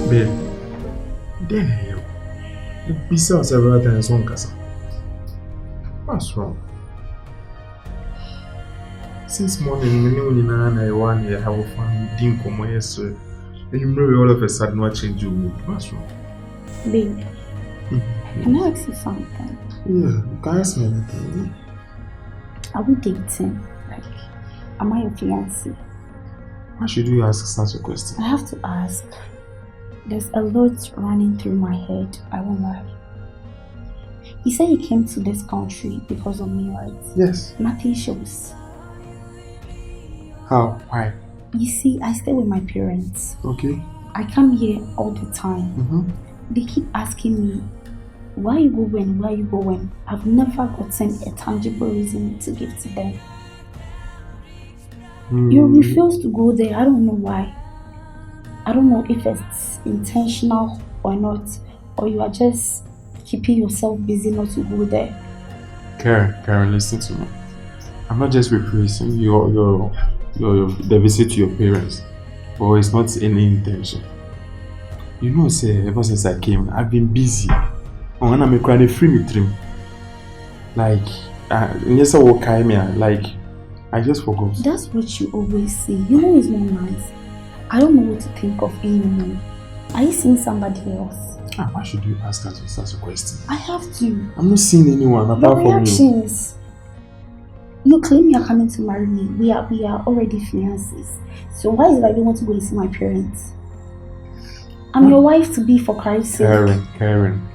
Babe, then you. You've been several times on Casa. What's wrong? Since morning, we know I want to have a fun didn't come yesterday. And you know all of a sudden what change your mood. What's wrong? Babe, can I ask you something? Yeah, you can ask me anything. Are we dating? Like, am I your fiancé? Why should you ask such a question? I have to ask. There's a lot running through my head, I won't lie. You said you came to this country because of me, right? Yes. Nothing shows. How? Why? You see, I stay with my parents. Okay. I come here all the time. They keep asking me, where are you going? Where are you going? I've never gotten a tangible reason to give to them. You refuse to go there. I don't know why. I don't know if it's intentional or not, or you are just keeping yourself busy not to go there. Karen, listen to me. I'm not just replacing the visit to your parents, but it's not any intention. You know, say ever since I came, I've been busy. When I'm crying, free me dream. Like, yes, I walk like, I just forgot. That's what you always say. You know it's not nice. I don't know what to think of anymore. Are you seeing somebody else? Why should you ask us such a question? I have to. I'm not seeing anyone apart from you. Reactions. You claim you're coming to marry me. We are already fiancés. So why is it I don't want to go and see my parents? I'm your wife to be, for Christ's sake. Karen.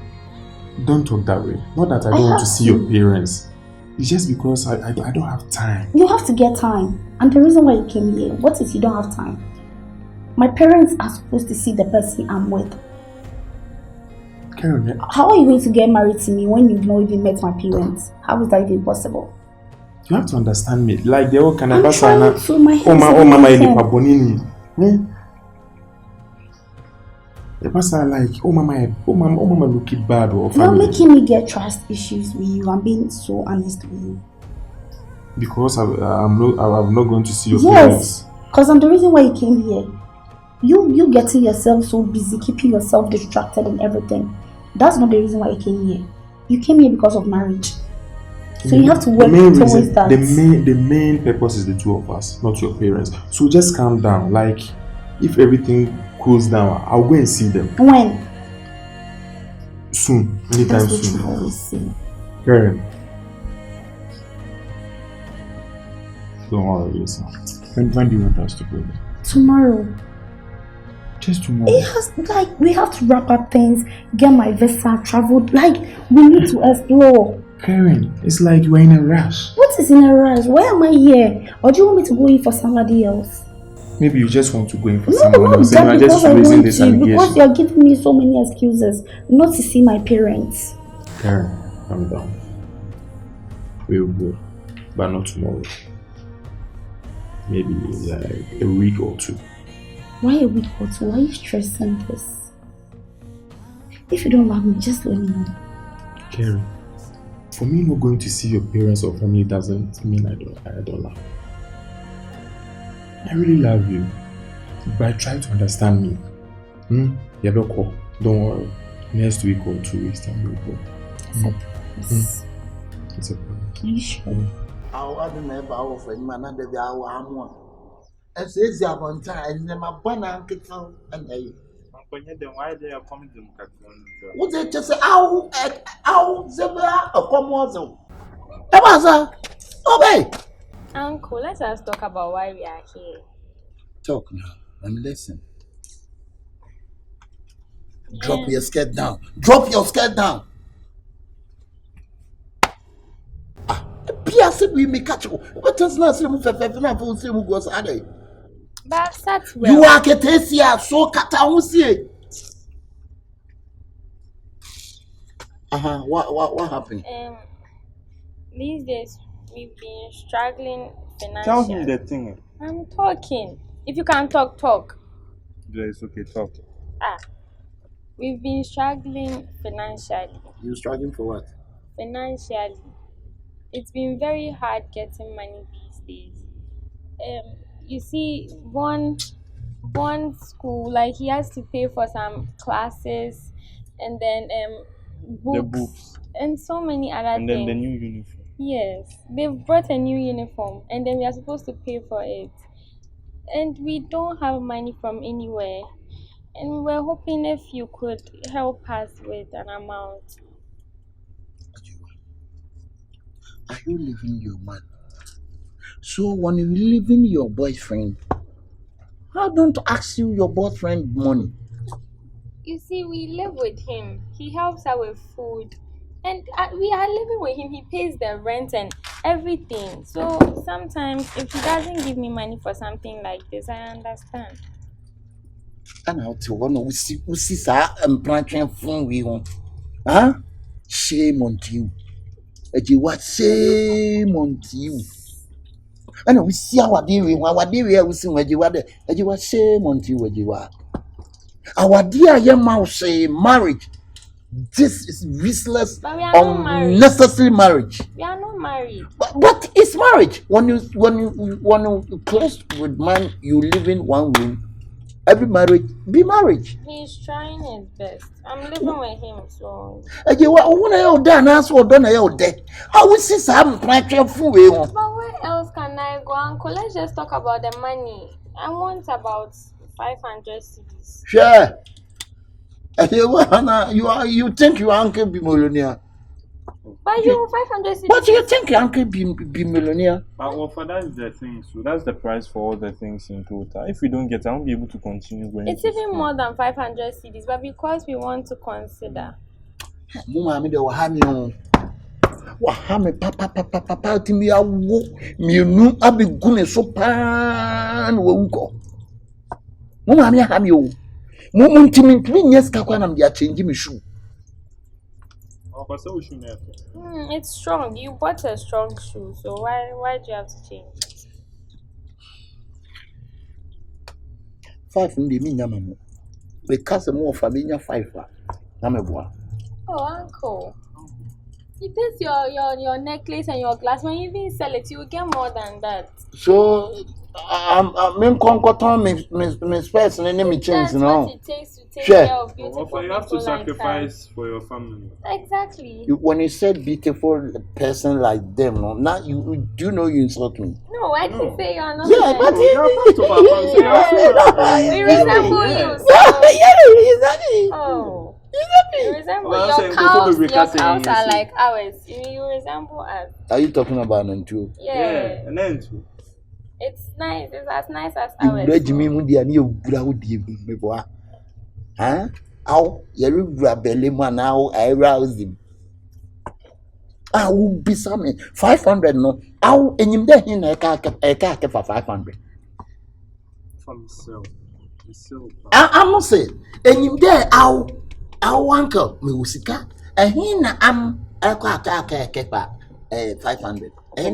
Don't talk that way. Not that I don't want to see your parents. It's just because I don't have time. You have to get time. And the reason why you came here, what if you don't have time? My parents are supposed to see the person I'm with. Karen, how are you going to get married to me when you've not even met my parents? How is that even possible? You have to understand me. Like they all can I'm trying to. My head mama Iddi Pabonini. The person like mama looking bad or family. You're making me get trust issues with you. I'm being so honest with you. Because I'm not going to see your parents. Yes, because I'm the reason why you came here. You getting yourself so busy, keeping yourself distracted and everything. That's not the reason why you came here. You came here because of marriage. So you have to work towards that. The main purpose is the two of us, not your parents. So just calm down. Like, if everything cools down, I'll go and see them. When? Soon. Anytime soon. That's what you always say. Karen. Don't worry, listen. When do you want us to go there? Tomorrow. Just tomorrow. It has, like, we have to wrap up things, get my visa, travel. Like, we need to explore. Karen, it's like you're in a rush. What is in a rush? Why am I here? Or do you want me to go in for somebody else? Maybe you just want to go in for someone else. No, because I want to. Because you're giving me so many excuses not to see my parents. Karen, calm down. We'll go, but not tomorrow. Maybe like a week or two. Why a week or two? Why are you stressing this? If you don't love me, just let me know. Karen, for me not going to see your parents or family doesn't mean I don't love you. I really love you, but try to understand me. Yeah, don't worry. Next week or 2 weeks time we'll go. It's a problem. Are you sure? I don't know about friend man and the hour. As is the time, never born and get found and they. Why they are coming to What they just say, ow, Zebra, or Comozo. Ebaza, obey. Uncle, let us talk about why we are here. Talk now and listen. Drop your skirt down. Drop your skirt down. Pierce, we may catch you. What does not seem to goes are they? But that's well. You are Ketesia, so Catausi. What happened? These days we've been struggling financially. Tell me the thing. I'm talking. If you can't talk. Yeah, it's okay, talk. We've been struggling financially. You struggling for what? Financially. It's been very hard getting money these days. You see, one bond school, like he has to pay for some classes and then The books books. and so many other And then things. the new uniform. Yes, they've brought a new uniform and then we are supposed to pay for it. And we don't have money from anywhere. And we were hoping if you could help us with an amount. Are you leaving your man? So when you leaving your boyfriend, how don't ask you your boyfriend money? You see, we live with him. He helps us with food. And we are living with him. He pays the rent and everything. So sometimes if he doesn't give me money for something like this, I understand. And I'll tell one we see sir and branching phone we want. Huh? Shame on you. What shame on you. And we see our dear we see where you what shame on you where you are. Our dear young mouse say marriage. This is useless, But we are not married. unnecessary marriage. We are not married. But it's marriage. When you close with man, you live in one room. Every marriage be marriage. He's trying his best. I'm living with him, so. When I done, that's what done. I will see some pressure for you. But where else can I go, Uncle? Let's just talk about the money. I want about 500 cedis. Sure. You think your uncle be millionaire? But you 500 cedis. But you think your uncle be millionaire? Well, for that's the thing. So that's the price for all the things in total. If we don't get it, I won't be able to continue going. It's even more than 500 cedis, but because we want to consider. Mama, they were having wahame papa timi awo mienu abegune so pan wo uko. Mama mi ha mi o. Mo ntimi nyes ka kwa na me change me shoe. It's strong. You bought a strong shoe, so why do you have to change it? 5 ndi mi nyama mo. Because mo of me nya 5 na me boa. Oh, Uncle. It is your necklace and your glass. When you even sell it, you will get more than that. So I'm conquerting me space and me change, That's you know. what it takes to take care of beautiful people. You have to like sacrifice for your family. Exactly. When you said beautiful person like them, no, now you do know you insult me. No, I didn't say you're not. Yeah, but we resemble you. So. Exactly. Oh. Exactly. You resemble Well, your saying cows. before Your we cows say are you like ours. You resemble us. Are you talking about them too? Yeah. And then too. It's nice. It's as nice as You ours. read me mundi ani obura odi me boa. Huh? How you grab belly man now I rouse him. I will be some 500 no. How enyim de hin na eka for 500. For myself. I'm not saying enyim de how uncle me usika. Hin na am eka 500. But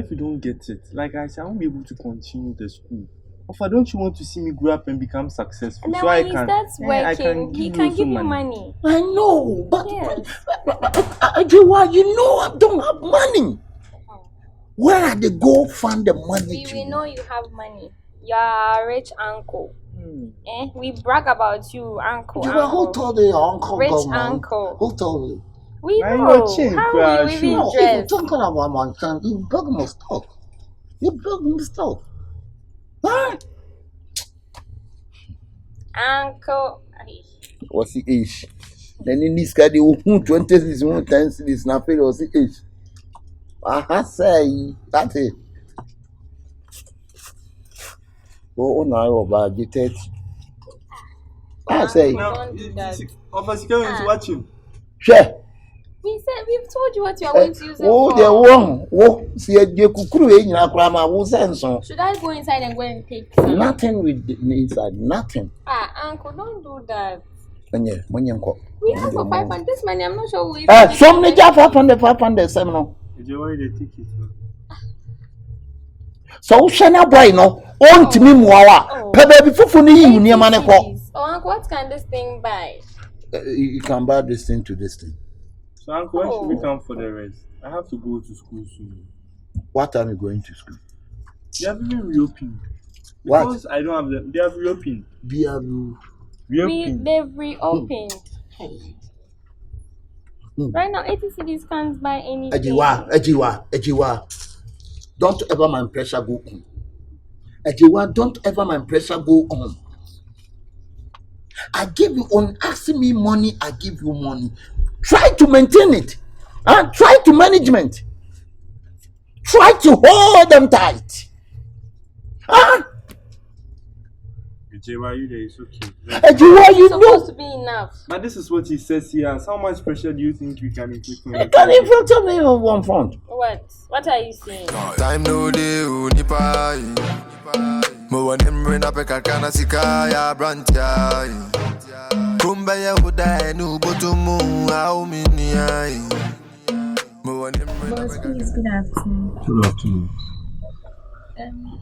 if you don't get it, like I said, I won't be able to continue the school. If don't you want to see me grow up and become successful? And then So when I he can, starts working, he can give you money. money. I know, but Yes. you know I don't have money. Where are they go find the money? We know you have money. You are a rich uncle. We brag about you, uncle. Who told you your uncle? Rich government? uncle. Who told you? We Why know. not change, How Crash? will you even No, if dress? you're talking about my son, you bug must talk. You bug must talk. Huh? Uncle. What's the age? Then in this guy, they will 20 is 1 10 is not fair. What's the age? I say that's it. Oh, no, about you 30. I say, Don't do that. Officer, watching. share. We've told you what you are going to use it Oh, for. they're wrong. Oh, see, you could create in a grandma who sends on. Should I go inside and go and take some? Nothing with the inside, nothing. Uncle, don't do that. When you go. We have for 500. This money, I'm not sure we. Some many 500 7. You want the ticket? So, Shana boy, no, on to me, Moa. Baby, for you near money. Oh, Uncle, what can this thing buy? You can buy this thing to this thing. So, Uncle, when should we come for the rest? I have to go to school soon. What time are you going to school? They have even reopened. What? Because I don't have them. They have reopened. They've reopened. Right now, 80 cities can't buy anything. Ejiwa. Don't ever my pressure go on. Ejiwa, don't ever my pressure go on. I give you on asking me money, I give you money. Try to maintain it. And try to management. Try to hold them tight. Ejiwa, you there? It's okay. Ejiwa, you know. Supposed to be enough. But this is what he says here. How much pressure do you think we can inflict on You can inflict me on one front. What are you saying? Time no day, unipai. Mo wanem rena peka kana sikaya branchai. Kumba ya huda enu botumu au miniai. Mo wanem rena Boss, please, good afternoon. Good afternoon.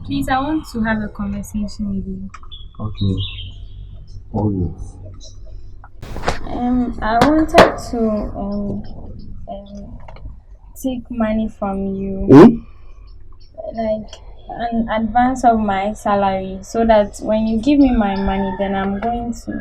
Please, I want to have a conversation with you. Okay. Oh, yes. I wanted to take money from you, like an advance of my salary, so that when you give me my money, then I'm going to,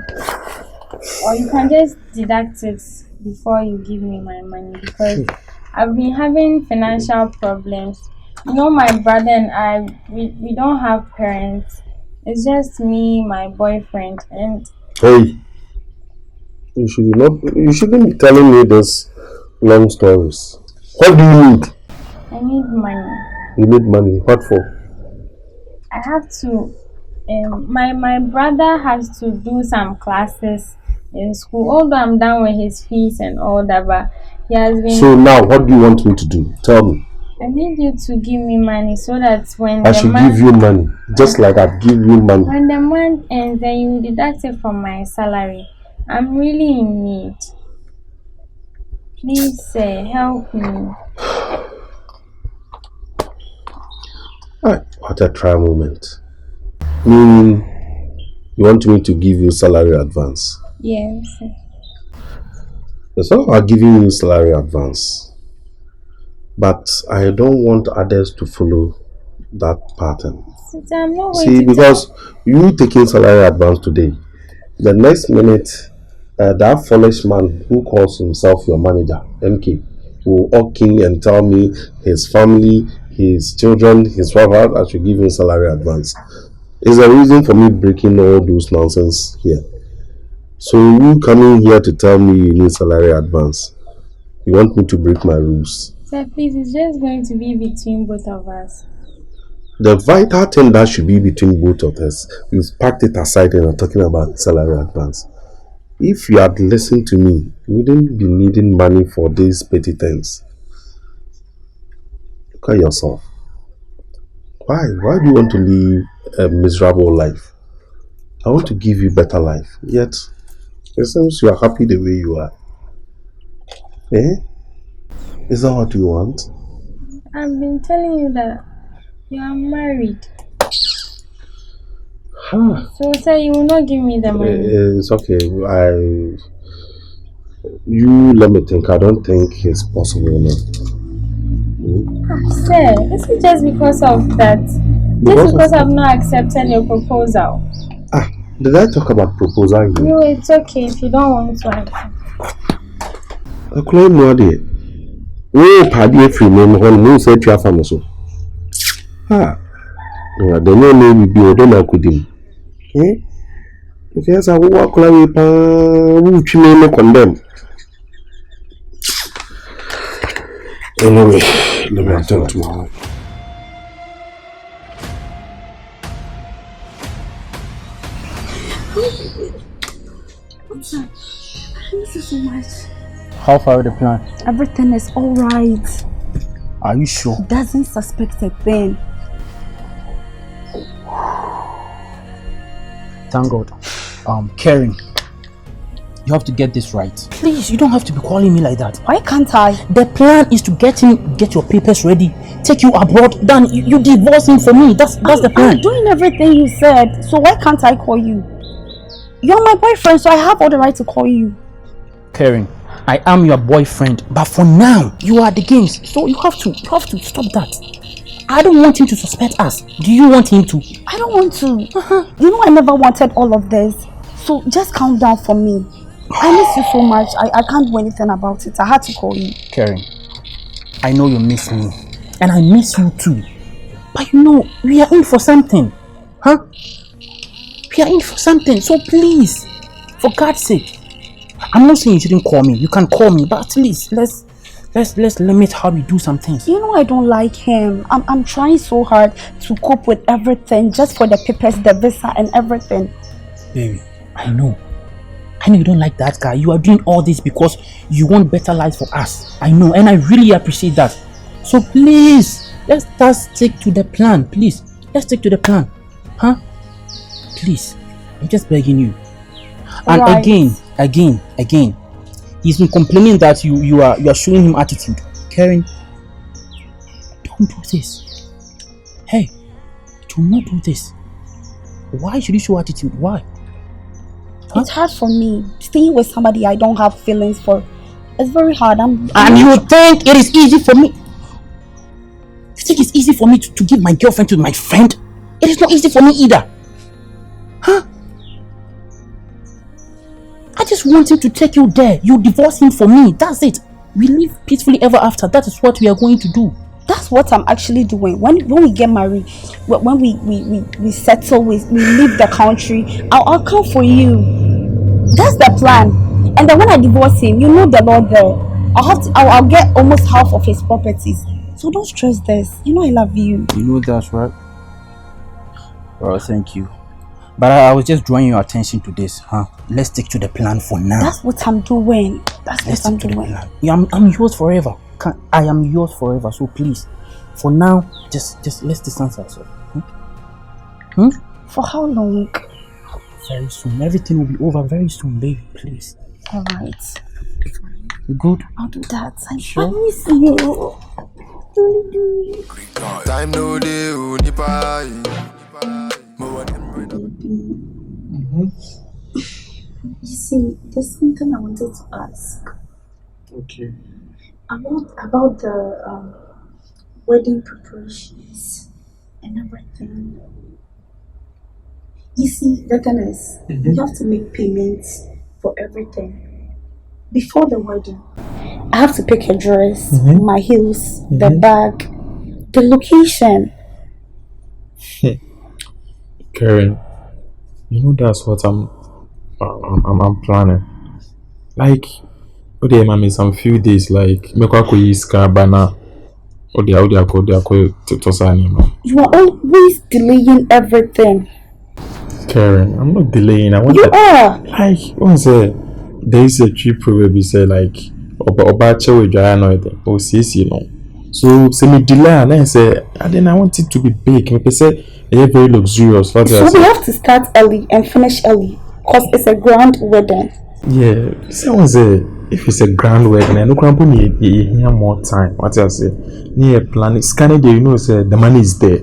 or you can just deduct it before you give me my money, because I've been having financial problems. You know, my brother and I, we don't have parents. It's just me, my boyfriend, and Hey, you shouldn't be telling me this long stories. What do you need? I need money. You need money. What for? I have to. My brother has to do some classes in school. Although I'm done with his fees and all that, but he has been. So now, what do you want me to do? Tell me. I need you to give me money so that when I should give you money, just like I've given you money. when the month ends, then you deduct it from my salary. I'm really in need. Please, help me. What a try moment. Meaning, you want me to give you salary advance? Yes. It's all about giving you salary advance. But I don't want others to follow that pattern. Since I'm not going See, to because you taking salary advance today, the next minute, that foolish man who calls himself your manager, MK, will walk in and tell me his family, his children, his wife, I should give him salary advance. It's a reason for me breaking all those nonsense here. So you coming here to tell me you need salary advance, you want me to break my rules? Sir, please, it's just going to be between both of us. The vital thing that should be between both of us, we've packed it aside and are talking about salary advance. If you had listened to me, you wouldn't be needing money for these petty things. Look at yourself. Why? Why do you want to live a miserable life? I want to give you better life. Yet, it seems you are happy the way you are. Eh? Is that what you want? I've been telling you that you are married. So, sir, you will not give me the money. It's okay. You let me think. I don't think it's possible now. Sir, is it just because of that? Just because I've not accepted your proposal? Did I talk about proposal here? No, it's okay if you don't want to answer. I claim no idea. We party free name when we say to your family so. Yeah, the name will be Odona Kudim. Because I walk like which may condemn. Anyway, let me attend to my wife. Thank you so much. How far with the plan? Everything is alright. Are you sure? Doesn't suspect a thing. Thank God. Karen, you have to get this right. Please, you don't have to be calling me like that. Why can't I? The plan is to get your papers ready, take you abroad, then you divorce him for me. That's the plan. I'm doing everything you said, so why can't I call you? You're my boyfriend, so I have all the right to call you. Karen, I am your boyfriend, but for now, you are the games, so you have to stop that. I don't want him to suspect us. Do you want him to? I don't want to. You know I never wanted all of this. So just calm down for me. I miss you so much. I can't do anything about it. I had to call you. Karen, I know you miss me. And I miss you too. But you know, we are in for something. Huh? We are in for something. So please, for God's sake. I'm not saying you shouldn't call me. You can call me. But at least, let's limit how we do some things. You know I don't like him. I'm trying so hard to cope with everything. Just for the papers, the visa and everything. Baby, I know you don't like that guy. You are doing all this because you want better lives for us. I know, and I really appreciate that. So please, let's just stick to the plan. Please, let's stick to the plan. Huh? Please, I'm just begging you. And Right. again, he's been complaining that you are showing him attitude. Karen, don't do this. Hey, do not do this. Why should you show attitude? Why? Huh? It's hard for me. Staying with somebody I don't have feelings for. It's very hard. And you think it is easy for me? You think it's easy for me to give my girlfriend to my friend? It is not easy for me either. Huh? I just want him to take you there. You divorce him for me. That's it. We live peacefully ever after. That is what we are going to do. That's what I'm actually doing. When we get married, when we settle, we leave the country, I'll come for you. That's the plan. And then when I divorce him, you know the Lord there. I'll get almost half of his properties. So don't stress this. You know I love you. You know that's right. Well, thank you. But I was just drawing your attention to this, huh? Let's stick to the plan for now. That's what I'm doing. Let's stick to the plan. Yeah, I'm yours forever. I am yours forever. So please, for now, just let's distance ourselves. For how long? Very soon. Everything will be over very soon, baby. Please. Alright. You good? I'll do that. I miss you. Really do. Time no day, You see, there's something I wanted to ask. Okay. About the wedding preparations and everything. You see, the thing is, you have to make payments for everything before the wedding. I have to pick a dress, my heels, the bag, the location. Karen, you know that's what I'm planning. Like, okay, mommy, some few days, like, make a car banner. You are always delaying everything. Karen, I'm not delaying. You are. Like, there is a trip where we say like, Obacha with Jayano, or CC, no. So, say me delay, and then say, and then I want it to be big. Like I say, very luxurious. So we have to start early and finish early, because it's a grand wedding. Yeah, someone say if it's a grand wedding, I no can need more time. What I say, near plan Scanty, you know, say the money is there.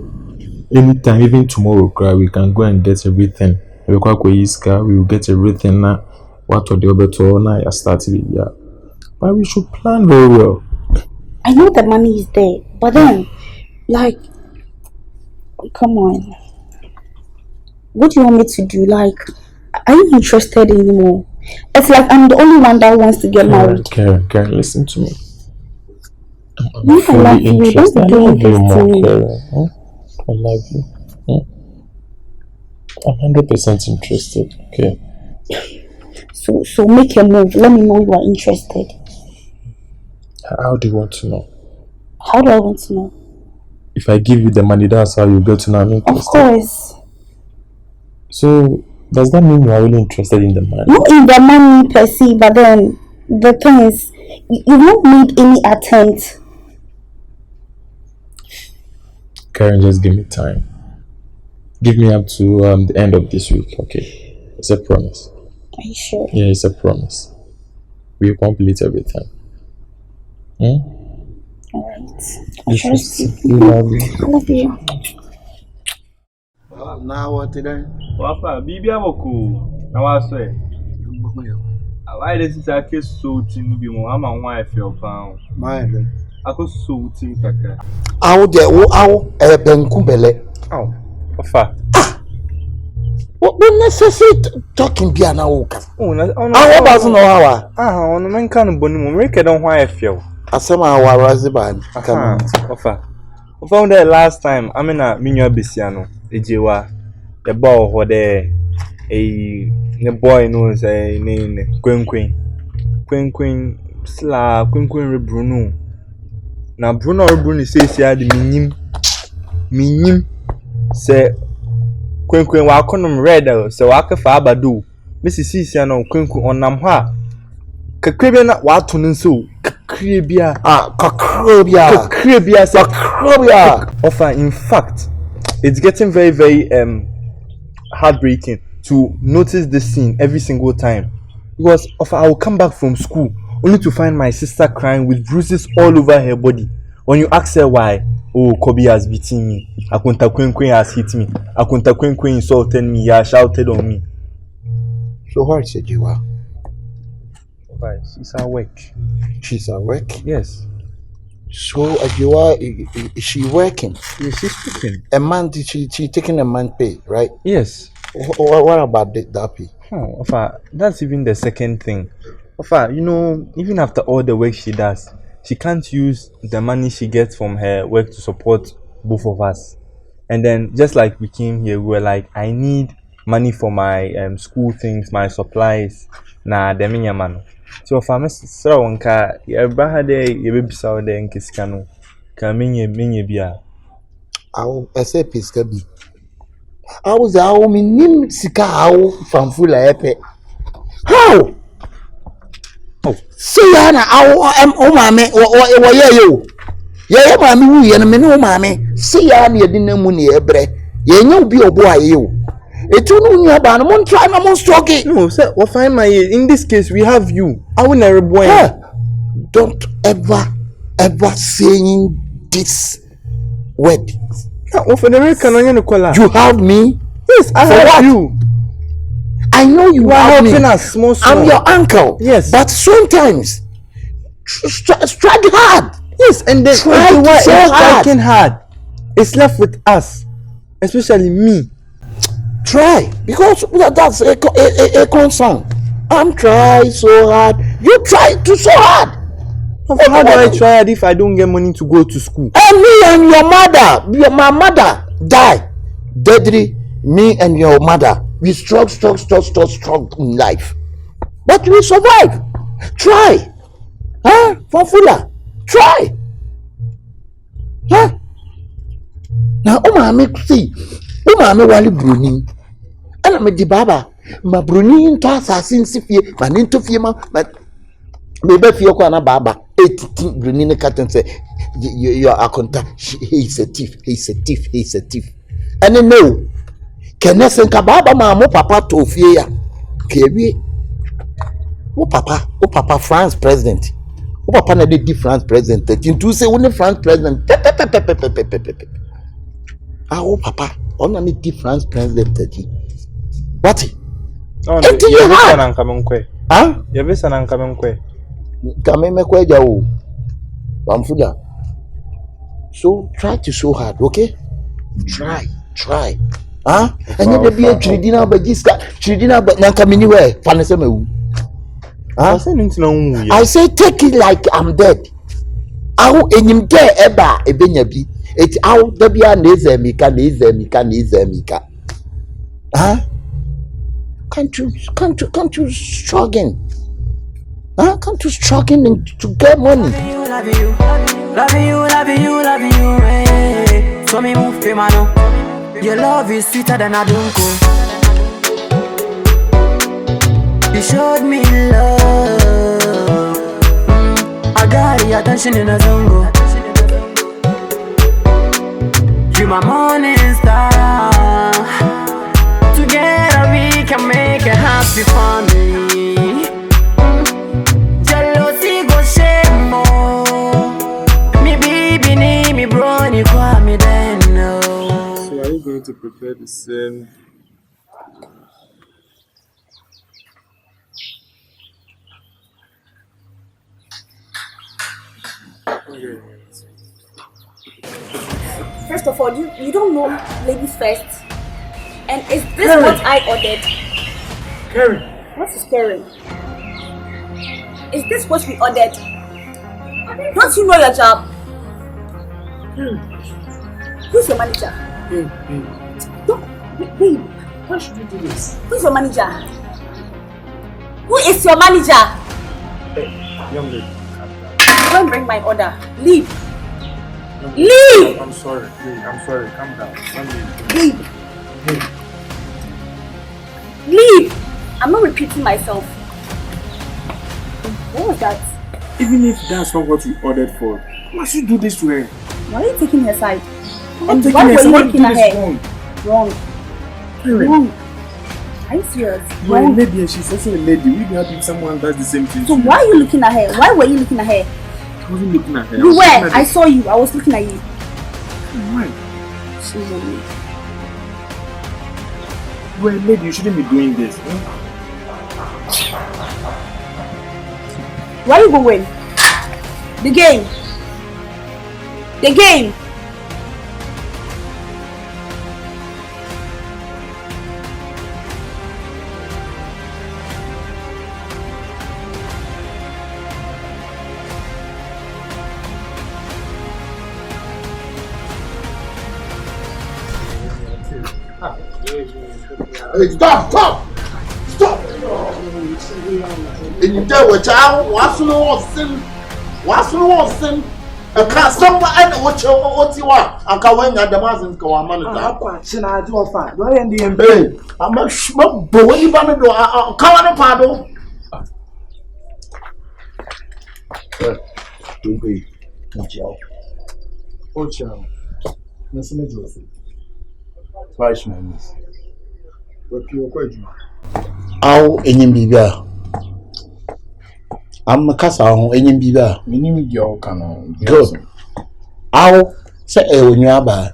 Anytime, even tomorrow, we can go and get everything. We will get everything now. What or the other to now? I started, yeah. But we should plan very well. I know the money is there, but then, like, come on. What do you want me to do? Like, are you interested anymore? It's like I'm the only one that wants to get married. Karen, listen to me. I'm I love you. interested. Don't be doing this to me. Karen. I love you. I'm 100% interested. Okay. So make your move. Let me know you are interested. How do you want to know? How do I want to know? If I give you the money, that's how you get to know I'm interested. Of course. So does that mean you are really interested in the money? Not in the money per se, but then the thing is, you won't need any attempt. Karen, just give me time. Give me up to the end of this week, okay? It's a promise. Are you sure? Yeah, it's a promise. We'll complete everything. Alright. I trust you. We love you. I love you. Now what today? Papa, Bibi Amoko. Now I say. Why does it take so to be more? I'm a wife your pound. Mind. Ako so team kaka. Awo de wo awo benku bele. Ow. Ofa. What necessary talking be an awoka? Oh, na Awo bazu no hawa. Ono men kan boni mo make don hwa efiel. Asema awa raziban. Come. Ofa. We found that last time. I mean, minyo besiano. Ejewa. The ball ho there. The boy knows a name. Queen. Sla. Queen Bruno. Now Bruno says he had minim. Say Queen wa konom red. So waka fa abado. Mrs. Sisiano Queen on namha. Kakrebia na watu nso. Kakrebia. Offer, in fact, it's getting very, very heartbreaking to notice this scene every single time. Because offer, I will come back from school only to find my sister crying with bruises all over her body. When you ask her why, oh, Kobe has beaten me. Akunta Queen has hit me. Akunta Queen insulted me. He has shouted on me. So what said you are? She's at work. She's at work? Yes. So Ajiwa, is she working? Yes, she's working. A month, she taking a month pay, right? Yes. What about that pay? That's even the second thing. You know, even after all the work she does, she can't use the money she gets from her work to support both of us. And then, just like we came here, we were like, I need money for my school things, my supplies. Nah, the minya man. So if I'm so wanka, ya brahade ya baby saude nkisikano. Ka minye bia. I say piska bi. I was minim sika awo famfula epe. How? Oh, see yana awo mame wo ye yo. Ye mame wu ye no me no mame. See yana ye dinamu ne ebre. Ye nya obi obo aye yo. No, sir, we'll find my in this case we have you. I will never boy. Don't ever saying this word. You have me? Yes, I have you. I know you have me. Us, small. I'm your uncle. Yes. But sometimes strike hard. Yes, and then striking hard. It's left with us. Especially me. Try, because that's a concern. I'm trying so hard. You try to so hard. How do I try hard if I don't get money to go to school? And me and your mother, my mother died. Deadly, me and your mother, we struggle in life. But we survive. Try. Huh? Fanfula. Try. Huh? Now, see. Mama wali bruni ana me di baba ma bruni into assassin sifie ma ni to fie ma me be fie ko na baba etiti bruni ne katen say your akonta he is a thief and no kenesen ka baba ma mo papa to fie ya kewie o papa France president o papa na di France president tintu say woni France president o papa on any difference president tadi. What? Oh, you have an uncommon. Huh? You have an uncommon. Kameme kwe jawo. Bamfuda. So try to show hard, okay? Try. Huh? And you be a tridina ba jiska, tridina ba nanka mini we fanese mewu. Huh? I say take it like I'm dead. Ahu enyim de eba ebenya bi. It's out the bia nezemika. Huh? Can't you struggling? Huh? Can't you struggling to get money? Loving you, hey. So me move to mano. Your love is sweeter than a dunko. You showed me love. I got the attention in a zongo. You my morning star. Together we can make a happy family. Jealousy go shame more. Me baby need me bro ni kwa me then no. So are you going to prepare the same? First of all, you don't know ladies first. And is this what I ordered? Karen. What is Karen? Is this what we ordered? Don't you know your job? Who's your manager? Don't, babe. Why should you do this? Who's your manager? Who is your manager? Hey, young lady. Don't bring my order. Leave. Leave! I'm sorry. I'm sorry. Calm down. Leave. Hey. Leave! I'm not repeating myself. What was that? Even if that's not what we ordered for, why must you do this to her? Why are you taking her side? And why were you looking looking at her? Wrong. Wrong. Are you serious? You're a lady and she's also a lady. We'd be happy if someone does the same thing. So why are you looking at her? Why were you looking at her? I wasn't looking at her. You were. I saw you. I was looking at you. Why? She's a lady. You're a lady. You shouldn't be doing this. Where are you going? The game. The game. Hey, stop! And you tell what child, what's no sin? A customer and what you want. I can't win at the Mazin go on money. I'm a smoke, but when you want to do, I'll come on a paddle. Don't be, oh, child. Listen to me. Twice, my miss. Aw enyim bibia am kasa ho enyim bibia Minim your canon. good aw se e onua ba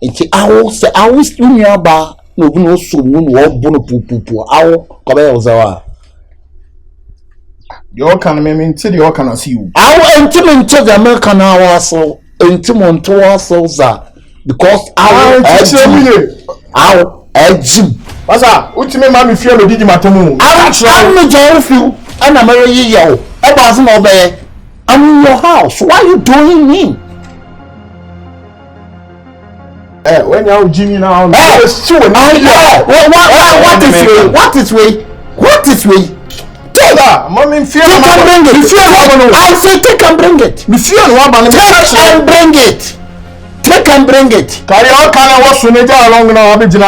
enti aw se aw onua ba no bu no so mu no bu no pupupu aw ko be uzawa Your canon mean till your canon see you. aw enti me nto the American awaso enti mo nto waso za because aw Jim. What's up? Ultimate mommy fear no didi matomu. I'm the feel and I'm a yo. I wasn't obey. I'm in your house. Why are you doing me? When you're Jimmy now, what is way? Take that. Mommy fear I say take and bring it. Take and bring it. Carry on, what's along now? Leave me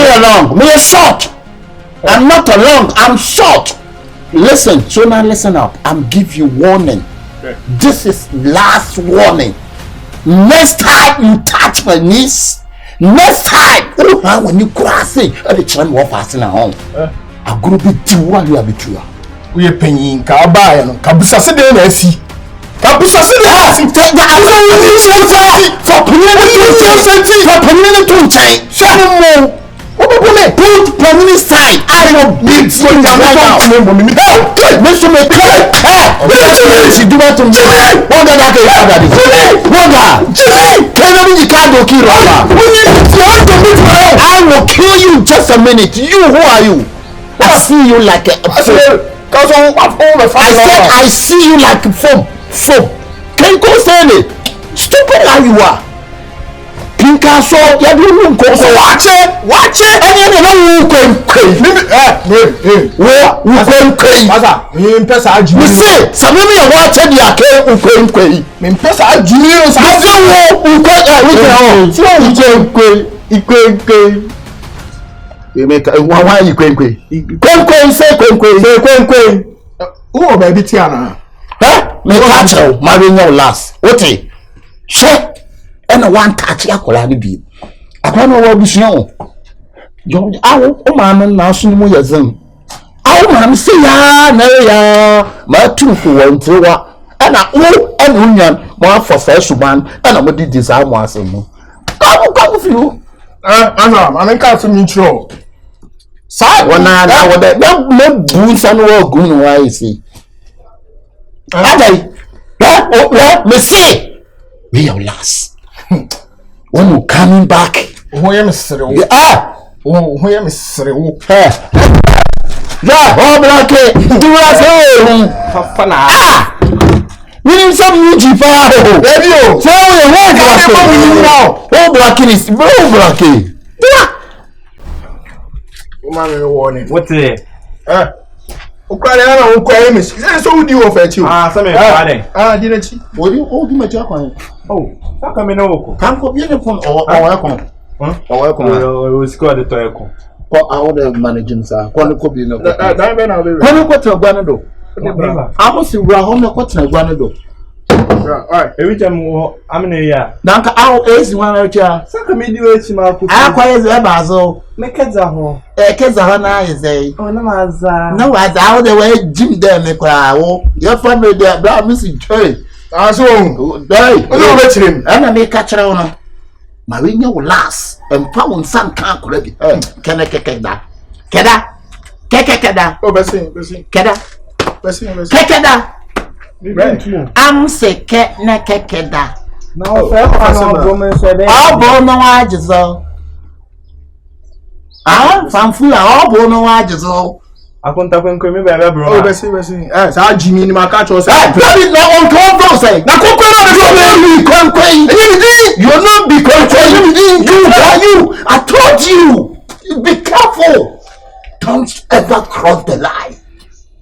along. Me is short. I'm not along. I'm short. Listen. So now listen up. I'm give you warning. Okay. This is last warning. Next time you touch my niece. Next time. When you cross it, every time you pass in home. I'm gonna be two. You are be two. We are paying. Kabaya no. Kabusa se de na si. Kabusa se de na si. For community to change. Put Bernice side. I will beat you right now. Mr. McCray. She do what to me. What that I will kill you just a minute. You, who are you? I see you like a foam. I see you like a foam. Can you go say it? Stupid how you are. Pinka so ya bi mu nko so wache eni na wu kwen Maza me mpesa ajimi we say samemi ya wache dia ke kwen me mpesa ajimi o sa se wo ikwen we make wa ikwen say kwen o ba bi ti ana me catch you marry you last ote she and one touch yakola ni bi akwa no wa busuan o yo awo o ma no na so mu yazam awo ma se ya na ya ma tu ko wontewa ana wo ana unyan ma for fresh man ana mo di design mo asem come feel ana ma nka to mi tro sai wona na wo de me bu san wo gun wa isi adai What? Me say, we your last. When you coming back? Who am I? Ah! Who am I? Yeah, oh, black. Do us home. Ah! We need some new G fire. Baby, oh. So we want now. Oh, black is black. Warning. What's it? Ukraine na ukwaye miss. Say so di wo fa chi. Say me Friday. Di na chi. Odi ma chi akwan. Oh, how come no woko? Kan ko bi ne fon o akwan. O akwan. We score the toy. Ko awo the managing sir. Ko ne ko bi ne ko. Dan be na be. Ko ne ko tra gwa ne do. Amo si wura ho ne ko tra gwa ne do. Alright. Every time I'm in here. Nanka awo esi wan cha. Saka me di we chi ma ku. Akwa ze ba zo. Me keza ho. Keza ho na yeze. Oh na maza. Na wa za awo the way gym there me kwa wo. Your family there bra miss joy. So, dai. O no be chirim. Ana me ka kire wo no. Ma we nya wo last. Empa won san kan kora bi. Kene keke da. Keda. Keke da. Oh, besi. Keda. Besi. Keke da. Right. Am se ke na keke da. Na o fe kwa na bo me so be. Obo no wa jizo. Fanfu ya obo no wa jizo. Akonta kwen me ba bro. Oh, besi. Sa Jimmy ni maka cho say. That na on control say. Na kokwe no be you not be controlling. You. I told you. Be careful. Don't ever cross the line.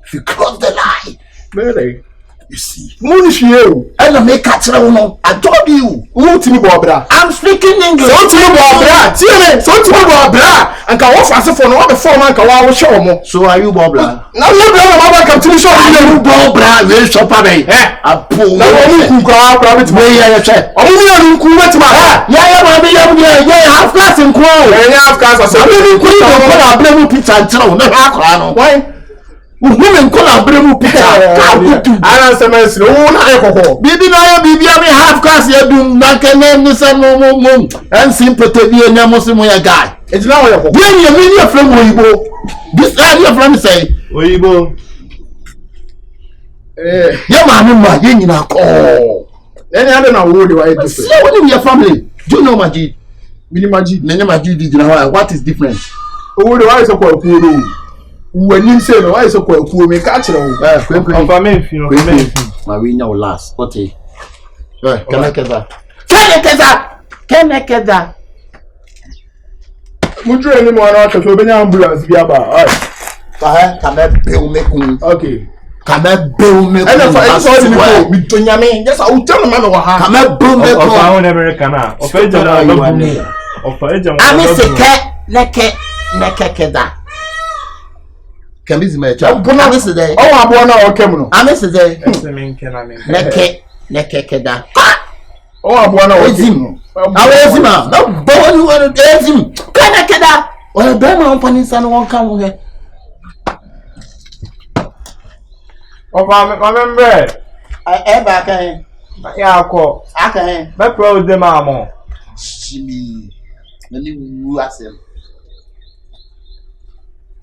If you cross the line, Really? you see. Munishie. And make catch no. I told you. Utimi bobra. I'm speaking English. So utimi bobra. Tiene. So utimi bobra. Anka wo fase for no the form anka wa wo show mo. So are you bobra? Na wo bra na baba come to show you bobra. We shop abi. Apo. Na wo mu ku kwa bra bit we ya che. Omu mi anu ku bit ma. Ya ma ya half class nko. Ya half class so. Abi ku ko na blame pizza ntro na ha kra no. Why? Women collaborate with Peter. I answer my slow. Bibi na ya bibi ami half class ya dum na kene ni se mo and sympathy bi enya mo se mo ya guy. It's now ya ko. When you mean your friend Oyibo. This your friend say Oyibo. Ya ma ye nyina ko. Any other na wo dey why different. See what in your family. Do you know Majid? Mini Majid. Nene Majid di na what is different? Wo dey why so ko ku when you say no, why so quite cool? Me catch it. My we know last. What is? Can I get that? Mutu any more na so be ambulance bi aba. Can I bill me? Okay. Can I bill me? And if I saw you with Tonyame, yes, I will tell the man over hand. Can I bill me? Of our American. Of I miss a cat, Can be my child. I miss today. Oh, I'm born now. Okay, no. I miss today. Nekeda. Oh, I'm born now. I was him. No, but you want to get him. Nekeda. Well, Ben on Panis won't come here. Oh, I remember. I ever can. Yeah, I can. But proud the mamma. Jimmy. You ask him.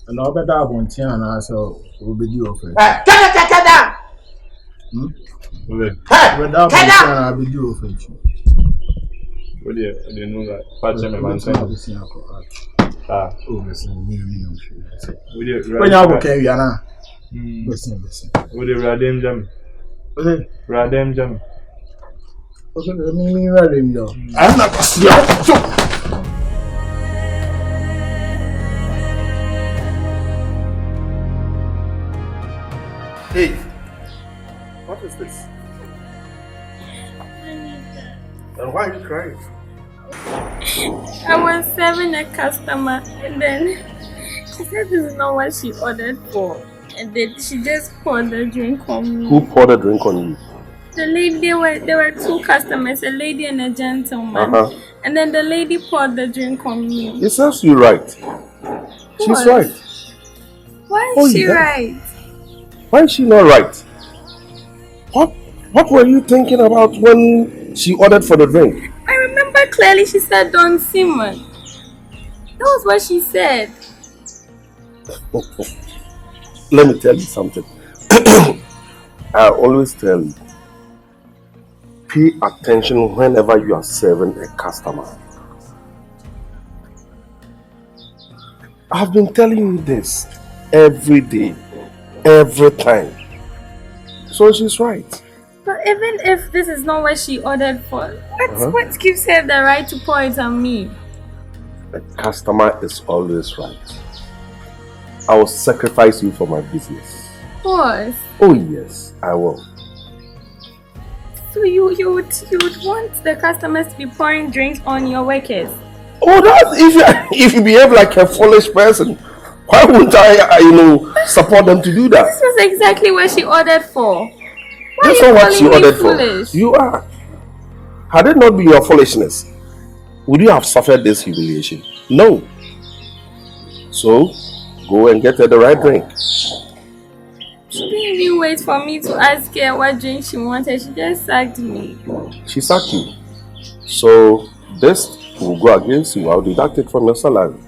And I'll bet that one thing and so will be due for it. Kada. But that one I'll be due for it. What do you know that? Patch me, man. Oh, listen, when you are okay, Yana. Listen. What do you radem jam? Radem jam. Okay, me radem jam. I'm not so. Hey, what is this? And why are you crying? I was serving a customer and then she said this is not what she ordered for. And then she just poured the drink on me. Who poured a drink on you? The lady, there were two customers, a lady and a gentleman. And then the lady poured the drink on me. It serves you right. She's right. Why is she right? Why is she not right? What were you thinking about when she ordered for the drink? I remember clearly she said Don Simon. That was what she said. Let me tell you something. I always tell you, pay attention whenever you are serving a customer. I've been telling you this every day, every time. So she's right. But even if this is not what she ordered for, what gives her the right to pour it on me? The customer is always right. I will sacrifice you for my business. What? Oh yes, I will. So you would want the customers to be pouring drinks on your workers? Oh, that if you behave like a foolish person, why wouldn't I, support them to do that? This was exactly what she ordered for. Why That's are you not what she calling me ordered foolish? for. You are. Had it not been your foolishness, would you have suffered this humiliation? No. So, go and get her the right drink. She didn't even wait for me to ask her what drink she wanted. She just sacked me. She sacked you. So, this will go against you. I'll deduct it from your salary.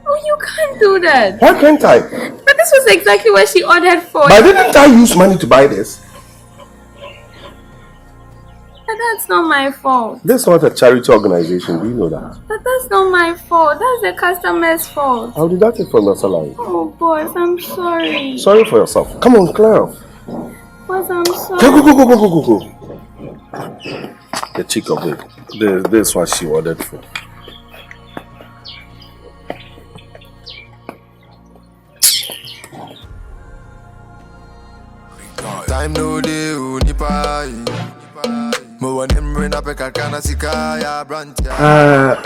Oh, you can't do that. Why can't I? But this was exactly what she ordered for. But didn't I use money to buy this? But that's not my fault. This is not a charity organization. Do you know that? But that's not my fault. That's the customer's fault. I'll deduct it from your salary. Oh, boss, I'm sorry. Sorry for yourself. Come on, clear off. Boss, I'm sorry. Go. The chick of it. This is what she ordered for. Time no day, unipa.